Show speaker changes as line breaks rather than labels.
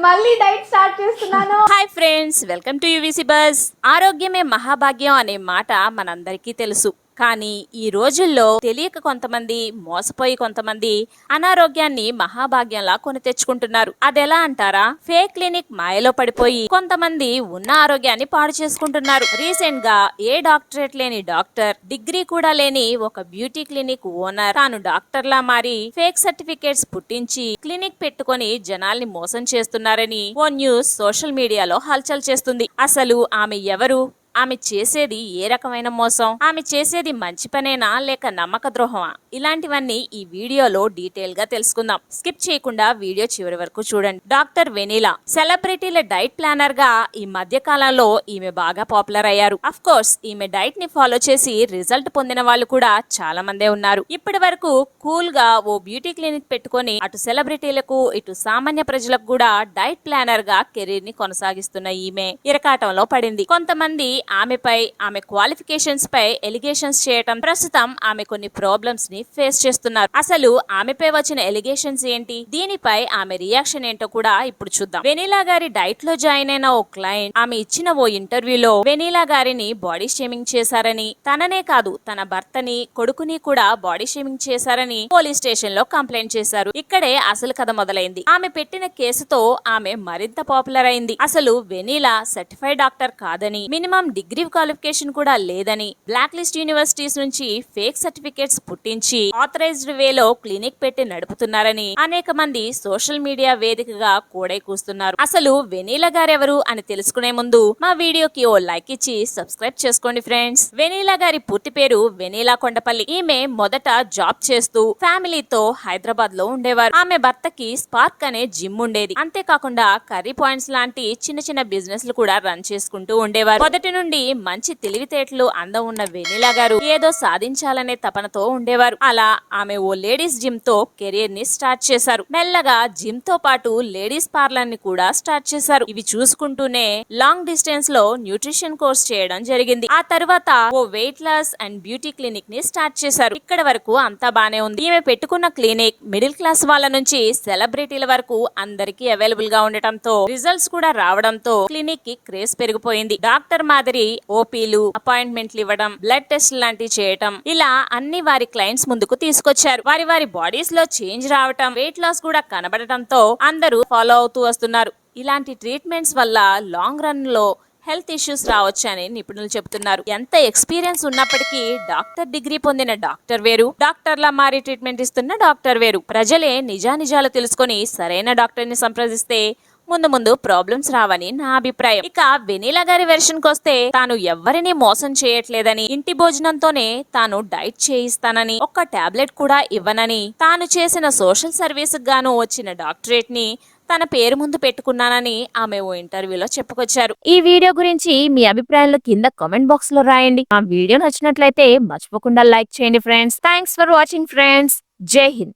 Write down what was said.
మళ్ళీ diet start చేస్తున్నాను.
Hi friends, welcome to UVC bus. ఆరోగ్యమే మహాభాగ్యం అనే మాట మనందరికీ తెలుసు. కానీ ఈ రోజుల్లో తెలియక కొంతమంది, మోసపోయి కొంతమంది అనారోగ్యాన్ని మహాభాగ్యంలా కొని తెచ్చుకుంటున్నారు. అదెలా అంటారా? ఫేక్ క్లినిక్ మాయలో పడిపోయి కొంతమంది ఉన్న ఆరోగ్యాన్ని పాడు చేసుకుంటున్నారు. రీసెంట్ గా ఏ డాక్టరేట్ లేని డాక్టర్, డిగ్రీ కూడా లేని ఒక బ్యూటీ క్లినిక్ ఓనర్ తాను డాక్టర్ లా మారి ఫేక్ సర్టిఫికేట్స్ పుట్టించి క్లినిక్ పెట్టుకొని జనాల్ని మోసం చేస్తున్నారని ఓ న్యూస్ సోషల్ మీడియాలో హల్చల్ చేస్తుంది. అసలు ఆమె ఎవరు? ఆమె చేసేది ఏ రకమైన మోసం? ఆమె చేసేది మంచి పనేనా లేక నమ్మక ద్రోహమా? ఇలాంటివన్నీ ఈ వీడియోలో డీటెయిల్ గా తెలుసుకుందాం. స్కిప్ చేయకుండా వీడియో చివరి వరకు చూడండి. డాక్టర్ వెనీలా సెలబ్రిటీల డైట్ ప్లానర్ గా ఈ మధ్య కాలంలో ఈమె బాగా పాపులర్ అయ్యారు. అఫ్ కోర్స్ ఈమె డైట్ ని ఫాలో చేసి రిజల్ట్ పొందిన వాళ్ళు కూడా చాలా మందే ఉన్నారు. ఇప్పటి వరకు కూల్ గా ఓ బ్యూటీ క్లినిక్ పెట్టుకొని అటు సెలబ్రిటీలకు ఇటు సామాన్య ప్రజలకు కూడా డైట్ ప్లానర్ గా కెరీర్ ని కొనసాగిస్తున్న ఈమె ఇరకాటంలో పడింది. కొంతమంది ఆమెపై, ఆమె క్వాలిఫికేషన్స్ పై ఎలిగేషన్స్ చేయటం, ప్రస్తుతం ఆమె కొన్ని ప్రాబ్లమ్స్ ని ఫేస్ చేస్తున్నారు. అసలు ఆమెపై వచ్చిన ఎలిగేషన్స్ ఏంటి, దీనిపై ఆమె రియాక్షన్ ఏంటో కూడా ఇప్పుడు చూద్దాం. వెనీలా గారి డైట్ లో జాయిన్ అయిన ఓ క్లయింట్ ఆమె ఇచ్చిన ఓ ఇంటర్వ్యూలో వెనీలా గారిని బాడీ షేమింగ్ చేశారని, తననే కాదు తన భర్తని, కొడుకుని కూడా బాడీ షేమింగ్ చేశారని పోలీస్ స్టేషన్ లో కంప్లైంట్ చేశారు. ఇక్కడే అసలు కథ మొదలైంది. ఆమె పెట్టిన కేసుతో ఆమె మరింత పాపులర్ అయింది. అసలు వెనీలా సర్టిఫైడ్ డాక్టర్ కాదని, మినిమం డిగ్రీ క్వాలిఫికేషన్ కూడా లేదని, బ్లాక్ లిస్ట్ యూనివర్సిటీస్ నుంచి ఫేక్ సర్టిఫికేట్స్ పుట్టించి ఆథరైజ్డ్ వేలో క్లినిక్ పెట్టి నడుపుతున్నారని అనేక మంది సోషల్ మీడియా వేదికగా కోడై కూస్తున్నారు. అసలు వెనీలా గారెవరు అని తెలుసుకునే ముందు మా వీడియోకి ఓ లైక్ ఇచ్చి సబ్స్క్రైబ్ చేసుకోండి ఫ్రెండ్స్. వెనీలా గారి పూర్తి పేరు వెనీలా కొండపల్లి. ఈమె మొదట జాబ్ చేస్తూ ఫ్యామిలీతో హైదరాబాద్ లో ఉండేవారు. ఆమె భర్తకి స్పార్క్ అనే జిమ్ ఉండేది. అంతేకాకుండా కర్రీ పాయింట్స్ లాంటి చిన్న చిన్న బిజినెస్ లు కూడా రన్ చేసుకుంటూ ఉండేవారు. మొదటి నుండి మంచి తెలివితేటలు అందం ఉన్న వెనీలా గారు ఏదో సాధించాలనే తపనతో ఉండేవారు. అలా ఆమె ఓ లేడీస్ జిమ్ తో కెరీర్ ని స్టార్ట్ చేశారు. మెల్లగా జిమ్ తో పాటు లేడీస్ పార్లర్ ని కూడా స్టార్ట్ చేశారు. ఇవి చూసుకుంటూనే లాంగ్ డిస్టెన్స్ లో న్యూట్రిషన్ కోర్స్ చేయడం జరిగింది. ఆ తర్వాత ఓ weight loss and beauty clinic ని స్టార్ట్ చేశారు. ఇక్కడ వరకు అంతా బానే ఉంది. ఈమె పెట్టుకున్న క్లినిక్ మిడిల్ క్లాస్ వాళ్ళ నుంచి సెలబ్రిటీల వరకు అందరికీ అవైలబుల్ గా ఉండటంతో, రిజల్ట్స్ కూడా రావడంతో క్లినిక్ కి క్రేజ్ పెరిగిపోయింది. డాక్టర్ మాదిరి ఓపీలు, అపాయింట్మెంట్లు ఇవ్వడం, బ్లడ్ టెస్ట్ లాంటివి చేయటం, ఇలా అన్ని వారి క్లయింట్స్ ముందుకు తీసుకొచ్చారు. వారి బాడీస్ లో చేంజ్ రావటం, వెయిట్ లాస్ కూడా కనబడటంతో అందరూ ఫాలో అవుతూ వస్తున్నారు. ఇలాంటి ట్రీట్మెంట్స్ వల్ల లాంగ్ రన్ లో హెల్త్ ఇష్యూస్ రావచ్చని నిపుణులు చెబుతున్నారు. ఎంత ఎక్స్పీరియన్స్ ఉన్నప్పటికీ డాక్టర్ డిగ్రీ పొందిన డాక్టర్ వేరు, డాక్టర్లా మారి ట్రీట్మెంట్ ఇస్తున్న డాక్టర్ వేరు. ప్రజలే నిజానిజాలు తెలుసుకొని సరైన డాక్టర్ ని సంప్రదిస్తే ముందు ముందు ప్రాబ్లమ్స్ రావని నా అభిప్రాయం. ఇక వెనీలా గారి వెర్షన్ కొస్తే, తాను ఎవ్వరిని మోసం చేయట్లేదని, ఇంటి భోజనంతోనే తాను డైట్ చేయిస్తానని, ఒక్క టాబ్లెట్ కూడా ఇవ్వనని, తాను చేసిన సోషల్ సర్వీస్ గాను వచ్చిన డాక్టరేట్ ని తన పేరు ముందు పెట్టుకున్నానని ఆమె ఓ ఇంటర్వ్యూలో చెప్పుకొచ్చారు. ఈ వీడియో గురించి మీ అభిప్రాయాలు కింద కామెంట్ బాక్స్ లో రాయండి. ఆ వీడియో నచ్చినట్లయితే మర్చిపోకుండా లైక్ చేయండి friends. Thanks for watching friends. జై హింద్.